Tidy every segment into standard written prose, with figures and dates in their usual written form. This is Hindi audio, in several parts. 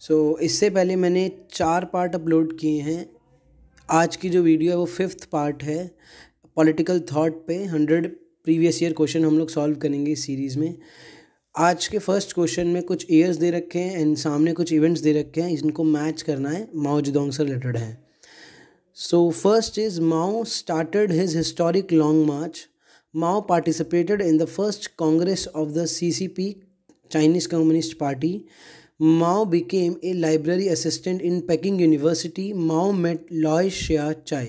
इससे पहले मैंने 4 पार्ट अपलोड किए हैं। आज की जो वीडियो है वो 5th पार्ट है। पॉलिटिकल थॉट पे 100 प्रीवियस ईयर क्वेश्चन हम लोग सॉल्व करेंगे इस सीरीज़ में। आज के फर्स्ट क्वेश्चन में कुछ ईयर्स दे रखे हैं एंड सामने कुछ इवेंट्स दे रखे हैं, इनको मैच करना है, माओ जेडोंग से रिलेटेड है। First is Mao started his historic long March. Mao participated in the first Congress of the CCP, Chinese Communist Party. Mao became a library assistant in Peking University. Mao met Louis Hsia-chai.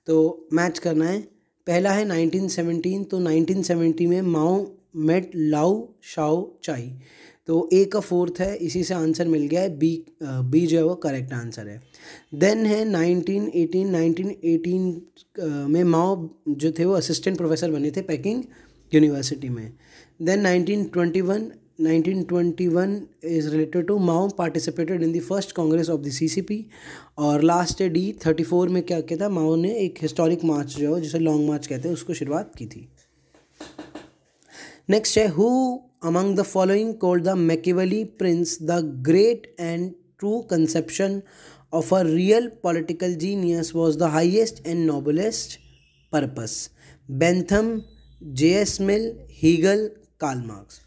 तो मैच करना है। पहला है 1917, तो 1970 में माओ मेट लाओ शाओ चाई, तो ए का 4th है, इसी से आंसर मिल गया है। बी जो है वो करेक्ट आंसर है। देन है 1918 में माओ जो थे वो असिस्टेंट प्रोफेसर बने थे पेकिंग यूनिवर्सिटी में। Then 1921 is related to Mao participated in the first Congress of the CCP। और लास्ट है D 34 में क्या था, माओ ने एक हिस्टोरिक मार्च जो है जिसे लॉन्ग मार्च कहते हैं उसको शुरुआत की थी। नेक्स्ट है who among the following called the Machiavelli prince the great and true conception of a real political genius was the highest and noblest purpose. Bentham, J.S. Mill, Hegel, Karl Marx.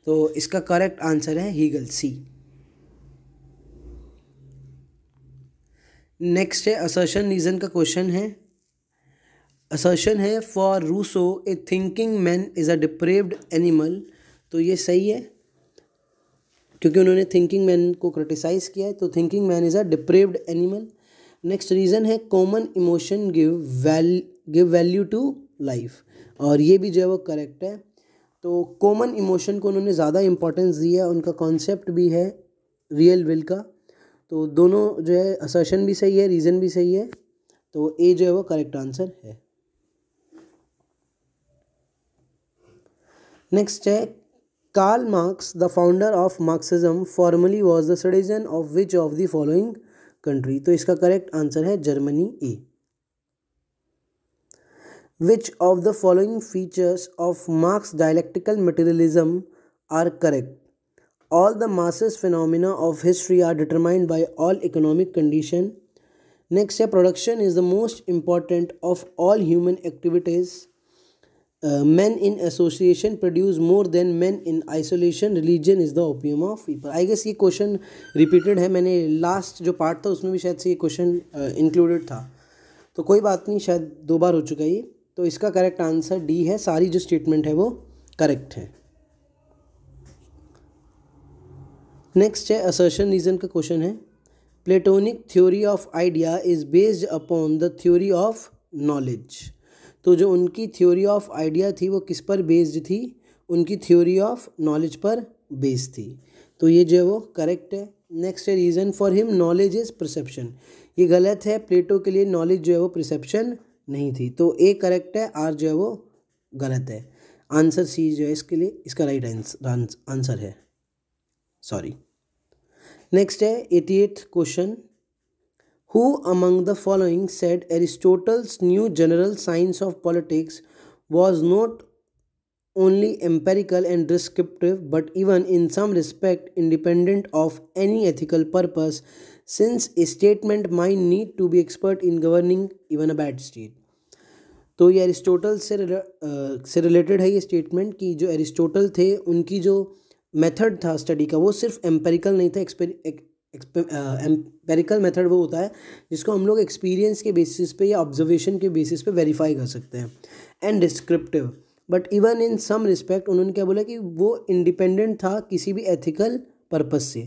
तो इसका करेक्ट आंसर है हीगल, सी। नेक्स्ट है असर्शन रीजन का क्वेश्चन है। असर्शन है for Rousseau a thinking man is a depraved animal. तो ये सही है क्योंकि उन्होंने थिंकिंग मैन को क्रिटिसाइज किया है, तो thinking man is a depraved animal. Next reason है common emotion give value to life, और ये भी जो है वो करेक्ट है। तो कॉमन इमोशन को उन्होंने ज़्यादा इंपॉर्टेंस दी है, उनका कॉन्सेप्ट भी है रियल विल का। तो दोनों जो है असर्शन भी सही है, रीज़न भी सही है, तो ए जो है वो करेक्ट आंसर है। नेक्स्ट है Karl Marx the founder of Marxism formally was the citizen of which of the following country. तो इसका करेक्ट आंसर है Germany, A. Which of the following features of Marx's dialectical materialism are correct? All the masses phenomena of history are determined by all economic condition. Next, production is the most important of all human activities. Men in association produce more than men in isolation. Religion is the opium of people. I guess ये क्वेश्चन रिपीटेड है, मैंने लास्ट जो पार्ट था उसमें भी शायद से ये क्वेश्चन इंक्लूडेड था, तो कोई बात नहीं, शायद 2 बार हो चुका है ये। तो इसका करेक्ट आंसर डी है, सारी जो स्टेटमेंट है वो करेक्ट है। नेक्स्ट है असर्शन रीजन का क्वेश्चन है। Platonic theory of idea is based upon the theory of knowledge. तो जो उनकी थ्योरी ऑफ आइडिया थी वो किस पर बेस्ड थी? उनकी थ्योरी ऑफ नॉलेज पर बेस्ड थी, तो ये जो है वो करेक्ट है। नेक्स्ट है reason for him knowledge is perception. ये गलत है, प्लेटो के लिए नॉलेज जो है वो परसेप्शन नहीं थी, तो ए करेक्ट है, आर जो है वो गलत है। आंसर सी जो है इसके लिए इसका राइट आंसर है, सॉरी। नेक्स्ट है 88th question. Who among the following said Aristotle's new general science of politics was not only empirical and descriptive but even in some respect independent of any ethical purpose, since a statement might need to be expert in governing even a bad state। तो ये एरिस्टोटल से रिलेटेड है ये स्टेटमेंट कि जो एरिस्टोटल थे उनकी जो मेथड था स्टडी का वो सिर्फ एम्पेरिकल नहीं था। एम्पेरिकल मेथड वो होता है जिसको हम लोग एक्सपीरियंस के बेसिस पे या ऑब्जर्वेशन के बेसिस पे वेरीफाई कर सकते हैं, and descriptive but even in some respect. उन्होंने क्या बोला कि वो इंडिपेंडेंट था किसी भी एथिकल पर्पस से,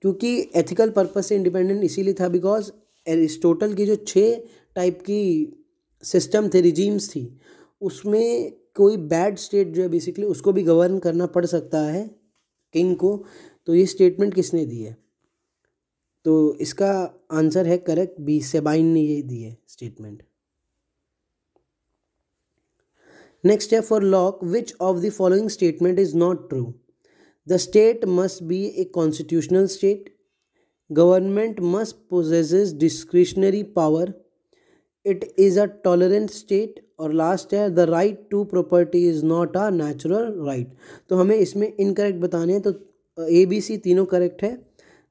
क्योंकि एथिकल पर्पस से इंडिपेंडेंट इसीलिए था बिकॉज एरिस्टोटल की जो 6 टाइप की सिस्टम थे, रिजीम्स थी, उसमें कोई बैड स्टेट जो है बेसिकली उसको भी गवर्न करना पड़ सकता है किंग को। तो ये स्टेटमेंट किसने दी है? तो इसका आंसर है करेक्ट, बी, सेबाइन ने ये दी है स्टेटमेंट। नेक्स्ट है for Locke which of the following statement is not true? The state must be a constitutional state, government must possesses discretionary power, it is a tolerant state, और लास्ट है the right to property is not a natural right. तो हमें इसमें इनकरेक्ट बताने हैं, तो ए बी सी तीनों करेक्ट है।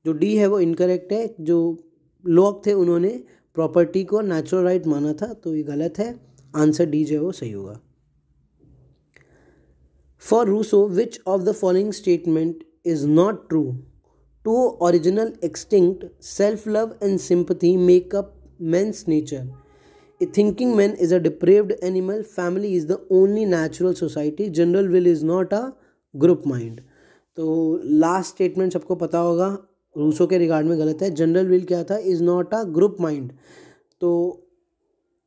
जो डी है वो इनकरेक्ट है। जो लॉक थे उन्होंने प्रॉपर्टी को नेचुरल राइट माना था, तो ये गलत है। आंसर डी जो है वो सही होगा। For Rousseau which of the following statement is not true? Two original extinct self love and sympathy make up men's nature. A thinking man is a depraved animal. Family is the only natural society. General will is not a group mind. तो लास्ट स्टेटमेंट सबको पता होगा, रूसो के रिगार्ड में गलत है। जनरल विल क्या था? Is not a group mind. तो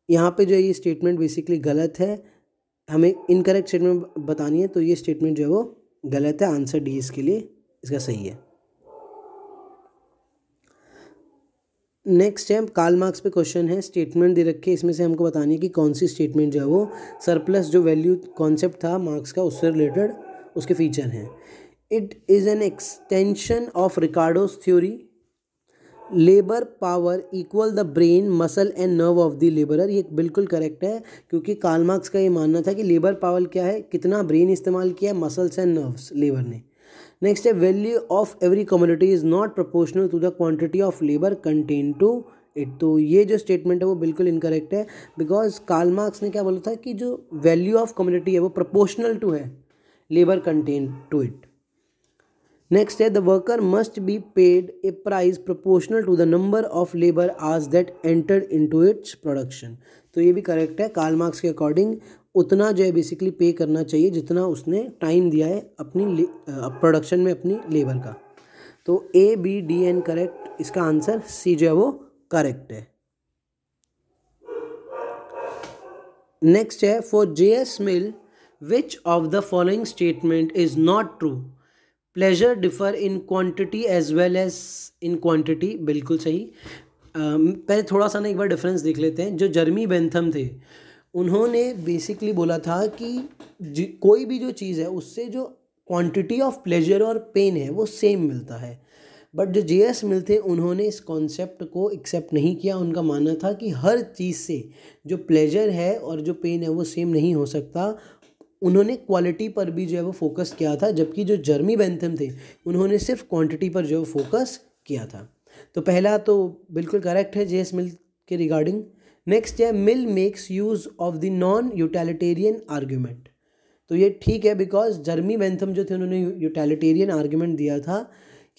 यहाँ पे जो ये स्टेटमेंट बेसिकली गलत है, हमें इनकरेक्ट स्टेटमेंट बतानी है, तो ये स्टेटमेंट जो है वो गलत है। आंसर डी इसके लिए इसका सही है। नेक्स्ट है कार्ल मार्क्स पे क्वेश्चन है, स्टेटमेंट दे रखे, इसमें से हमको बतानी है कि कौन सी स्टेटमेंट जो है वो सरप्लस जो वैल्यू कॉन्सेप्ट था मार्क्स का उससे रिलेटेड उसके फीचर हैं। It is an extension of Ricardo's theory, labour power equal the brain muscle and nerve of the labourer. ये बिल्कुल करेक्ट है, क्योंकि कार्ल मार्क्स का ये मानना था कि लेबर पावर क्या है, कितना ब्रेन इस्तेमाल किया है, मसल्स एंड नर्व्स लेबर ने। नेक्स्ट है value of every commodity is not proportional to the quantity of labour contain to it. तो ये जो स्टेटमेंट है वो बिल्कुल इनकरेक्ट है, बिकॉज कार्ल मार्क्स ने क्या बोला था कि जो वैल्यू ऑफ कमोडिटी है वो प्रोपोर्शनल टू है labour contain to it. Next है the worker must be paid a price proportional to the number of labour hours that entered into its production. तो ये भी करेक्ट है, कार्ल मार्क्स के अकॉर्डिंग उतना जो है बेसिकली पे करना चाहिए जितना उसने टाइम दिया है अपनी प्रोडक्शन में अपनी लेबर का। तो A B D incorrect, इसका आंसर सी जो है वो करेक्ट है। नेक्स्ट है for JS Mill which of the following statement is not true? Pleasure differ in quantity as well as in quantity, बिल्कुल सही। पहले थोड़ा सा ना एक बार डिफरेंस देख लेते हैं। जो जर्मी बेंथम थे उन्होंने बेसिकली बोला था कि कोई भी जो चीज़ है उससे जो क्वांटिटी ऑफ प्लेजर और पेन है वो सेम मिलता है, बट जो जेएस मिल थे उन्होंने इस कॉन्सेप्ट को एक्सेप्ट नहीं किया। उनका मानना था कि हर चीज़ से जो प्लेजर है और जो पेन है वो सेम नहीं हो सकता। उन्होंने क्वालिटी पर भी जो है वो फोकस किया था, जबकि जो जर्मी बेंथम थे उन्होंने सिर्फ क्वांटिटी पर जो है फोकस किया था। तो पहला तो बिल्कुल करेक्ट है जेएस मिल के रिगार्डिंग। नेक्स्ट है Mill makes use of the non utilitarian argument. तो ये ठीक है, बिकॉज जर्मी बेंथम जो थे उन्होंने यूटिलिटेरियन आर्ग्यूमेंट दिया था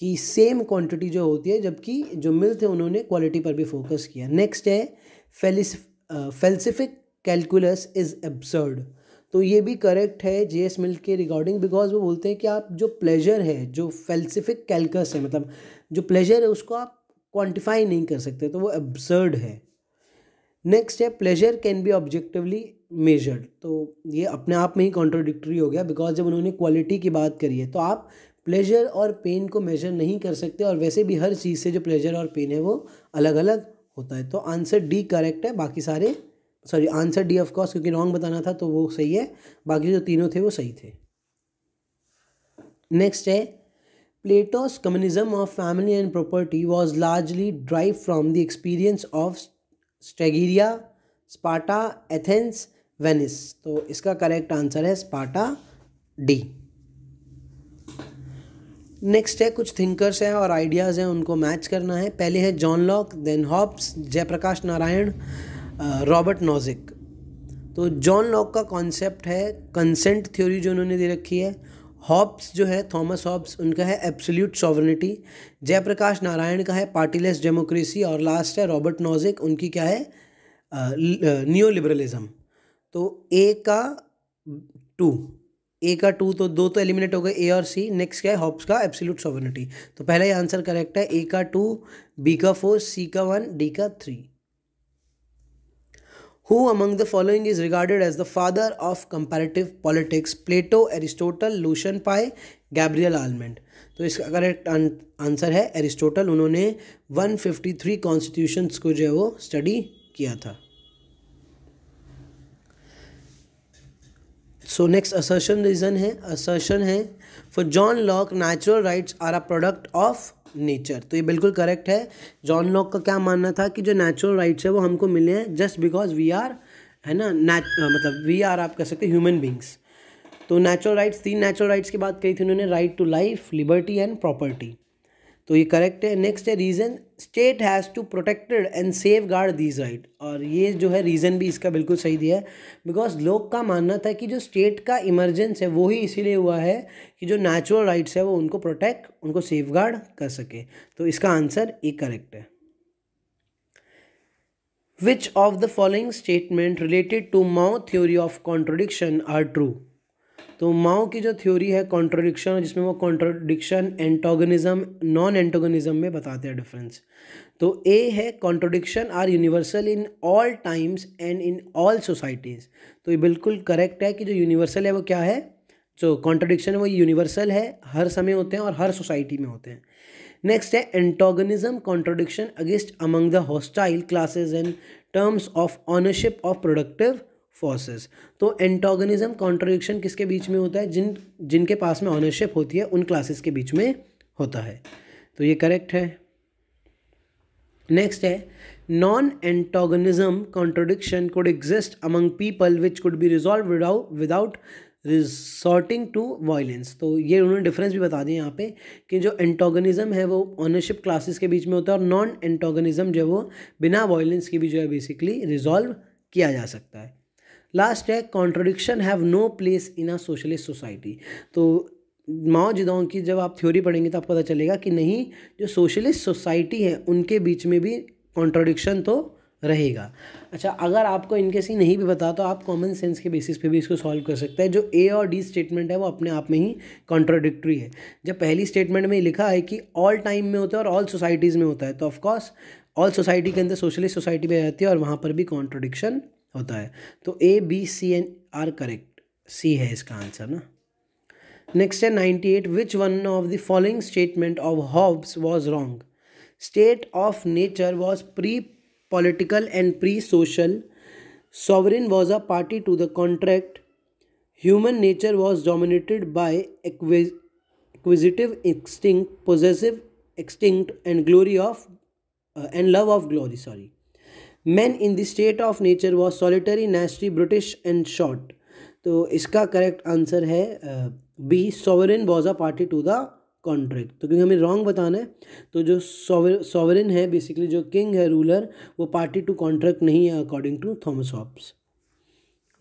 कि सेम क्वांटिटी जो होती है, जबकि जो मिल थे उन्होंने क्वालिटी पर भी फोकस किया। नेक्स्ट है फेल्सिफिक कैलकुलस इज़ एब्सर्ड। तो ये भी करेक्ट है जेएस मिल के रिगार्डिंग, बिकॉज वो बोलते हैं कि आप जो प्लेजर है, जो फेल्सिफिक कैलकस है, मतलब जो प्लेजर है उसको आप क्वांटिफाई नहीं कर सकते, तो वो एब्सर्ड है। नेक्स्ट है pleasure can be objectively measured. तो ये अपने आप में ही कॉन्ट्रोडिक्टरी हो गया, बिकॉज जब उन्होंने क्वालिटी की बात करी है तो आप प्लेजर और पेन को मेजर नहीं कर सकते, और वैसे भी हर चीज़ से जो प्लेजर और पेन है वो अलग अलग होता है। तो आंसर डी करेक्ट है, बाकी सारे आंसर डी ऑफ कोर्स, क्योंकि रॉन्ग बताना था तो वो सही है, बाकी जो तीनों थे वो सही थे। नेक्स्ट है Plato's communism of family and property was largely drive from the experience of Stagiria, Sparta, Athens, Venice. तो इसका करेक्ट आंसर है स्पार्टा, डी। नेक्स्ट है कुछ थिंकर्स हैं और आइडियाज़ हैं, उनको मैच करना है। पहले है John Locke, then Hobbes, Jayaprakash Narayan, Robert Nozick. तो जॉन लॉक का कॉन्सेप्ट है कंसेंट थ्योरी जो उन्होंने दे रखी है। हॉब्स जो है थॉमस हॉब्स, उनका है एब्सोल्यूट सॉवरेनिटी। जयप्रकाश नारायण का है पार्टीलेस डेमोक्रेसी, और लास्ट है रॉबर्ट नॉजिक, उनकी क्या है नियो लिबरलिज्म। तो ए का टू, तो दो तो एलिमिनेट हो गए, ए और सी। नेक्स्ट क्या है हॉब्स का एब्सोल्यूट सॉवरेनिटी। तो पहला ही आंसर करेक्ट है, ए का 2, बी का 4, सी का 1, डी का 3। Who among the following is regarded as the father of comparative politics? Plato, Aristotle, Lucian Pie, Gabriel Almond। तो इसका करेक्ट आंसर है एरिस्टोटल। उन्होंने 153 कॉन्स्टिट्यूशंस को जो है वो स्टडी किया था। सो नेक्स्ट असर्शन है for John Locke natural rights are a product of nature. तो ये बिल्कुल करेक्ट है। जॉन लॉक का क्या मानना था कि जो नेचुरल राइट्स है वो हमको मिले हैं जस्ट बिकॉज वी आर, है ना, मतलब वी आर, आप कह सकते हैं ह्यूमन बींग्स। तो नेचुरल राइट्स, 3 नेचुरल राइट्स की बात कही थी उन्होंने, right to life, liberty and property. तो ये करेक्ट है। नेक्स्ट है reason, state has to protected and safeguard these right, और ये जो है रीज़न भी इसका बिल्कुल सही दिया है, बिकॉज लोग का मानना था कि जो स्टेट का इमरजेंस है वो ही इसीलिए हुआ है कि जो नेचुरल राइट्स है वो उनको प्रोटेक्ट, उनको सेफ गार्ड कर सके। तो इसका आंसर ए करेक्ट है। Which of the following statement related to Mao theory of contradiction are true. तो माओ की जो थ्योरी है कॉन्ट्रोडिक्शन, जिसमें वो कॉन्ट्रोडिक्शन, एंटोगनिज्म, नॉन एंटोगनिज्म में बताते हैं डिफरेंस। तो ए है contradiction are universal in all times and in all societies. तो ये बिल्कुल करेक्ट है कि जो यूनिवर्सल है वो क्या है, जो कॉन्ट्रोडिक्शन है वो यूनिवर्सल है, हर समय होते हैं और हर सोसाइटी में होते हैं। नेक्स्ट है antagonism, contradiction against among the hostile classes and terms of ownership of productive forces. तो एंटोगनिज्म, कॉन्ट्रोडिक्शन किसके बीच में होता है, जिनके पास में ऑनरशिप होती है उन क्लासेस के बीच में होता है। तो ये करेक्ट है। नेक्स्ट है non antagonism contradiction could exist among people which could be resolve without resorting to violence. तो ये उन्होंने डिफरेंस भी बता दिया यहाँ पे कि जो एंटोगनिज्म है वो ऑनरशिप क्लासेस के बीच में होता है और नॉन एंटोगनिज्म जो है वो बिना वायलेंस के भी जो है बेसिकली रिजॉल्व किया जा सकता है। लास्ट है contradiction have no place in a socialist society. तो माओ जेडोंग की जब आप थ्योरी पढ़ेंगे तो आपको पता चलेगा कि नहीं, जो सोशलिस्ट सोसाइटी है उनके बीच में भी कॉन्ट्रोडिक्शन तो रहेगा। अच्छा, अगर आपको इनके सी नहीं भी पता तो आप कॉमन सेंस के बेसिस पे भी इसको सॉल्व कर सकते हैं। जो ए और डी स्टेटमेंट है वो अपने आप में ही कॉन्ट्रोडिक्टरी है। जब पहली स्टेटमेंट में लिखा है कि ऑल टाइम में होता है और ऑल सोसाइटीज़ में होता है, तो ऑफकोर्स ऑल सोसाइटी के अंदर सोशलिस्ट सोसाइटी में रहती है और वहाँ पर भी कॉन्ट्रोडिक्शन होता है। तो A, B, C and are correct, C है इसका आंसर ना। नेक्स्ट है 98, which one of the following statement of Hobbes was wrong. State of nature was pre political and pre-social, sovereign was a party to the contract, human nature was dominated by acquisitive instinct, possessive instinct and glory of and love of glory, man in the state of nature was solitary, nasty, brutish and short। तो इसका करेक्ट आंसर है B, sovereign was a party to the contract. तो क्योंकि हमें रॉन्ग बताना है, तो जो सॉवरेन है बेसिकली जो किंग है, रूलर, वो पार्टी टू कॉन्ट्रैक्ट नहीं है according to Thomas Hobbes.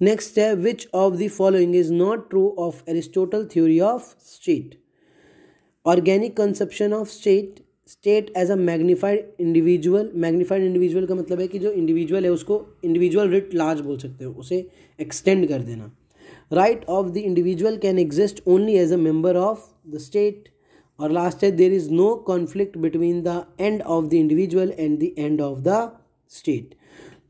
Next है which of the following is not true of Aristotle theory of state. Organic conception of state as a magnified individual. Magnified individual का मतलब है कि जो इंडिविजुअल है उसको इंडिविजुअल रिट लार्ज बोल सकते हो, उसे एक्सटेंड कर देना। Right of the individual can exist only as a member of the state. और लास्ट है there is no conflict between the end of the individual and the end of the state.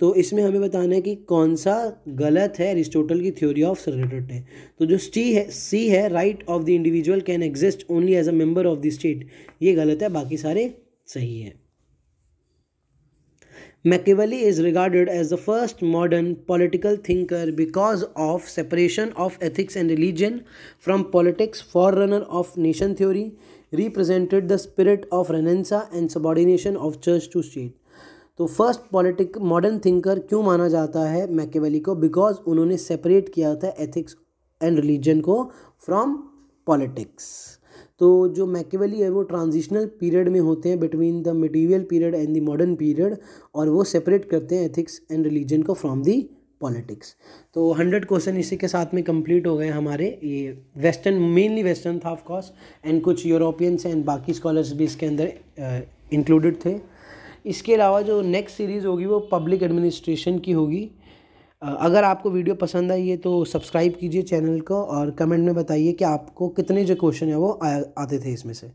तो इसमें हमें बताना है कि कौन सा गलत है एरिस्टोटल की थ्योरी ऑफ रिलेटेड है। तो जो सी है right of the individual can exist only as a member of the state, ये गलत है, बाकी सारे सही है। Machiavelli is regarded as the first modern political thinker because of separation of ethics and religion from politics. Forerunner of nation theory, represented the spirit of Renaissance and subordination of church to state। तो फर्स्ट मॉडर्न थिंकर क्यों माना जाता है मैकियावेली को? बिकॉज उन्होंने सेपरेट किया था एथिक्स एंड रिलीजन को फ्रॉम पॉलिटिक्स। तो जो मैकियावेली है वो ट्रांजिशनल पीरियड में होते हैं between the medieval period and the modern period, और वो सेपरेट करते हैं एथिक्स एंड रिलीजन को फ्रॉम दी पॉलिटिक्स। तो 100 क्वेश्चन इसी के साथ में कंप्लीट हो गए हमारे। ये वेस्टर्न, मेनली वेस्टर्न था ऑफ कोर्स, एंड कुछ यूरोपियंस एंड बाकी स्कॉलर्स भी इसके अंदर इंक्लूडेड थे। इसके अलावा जो नेक्स्ट सीरीज़ होगी वो पब्लिक एडमिनिस्ट्रेशन की होगी। अगर आपको वीडियो पसंद आई है तो सब्सक्राइब कीजिए चैनल को और कमेंट में बताइए कि आपको कितने जो क्वेश्चन है वो आते थे इसमें से।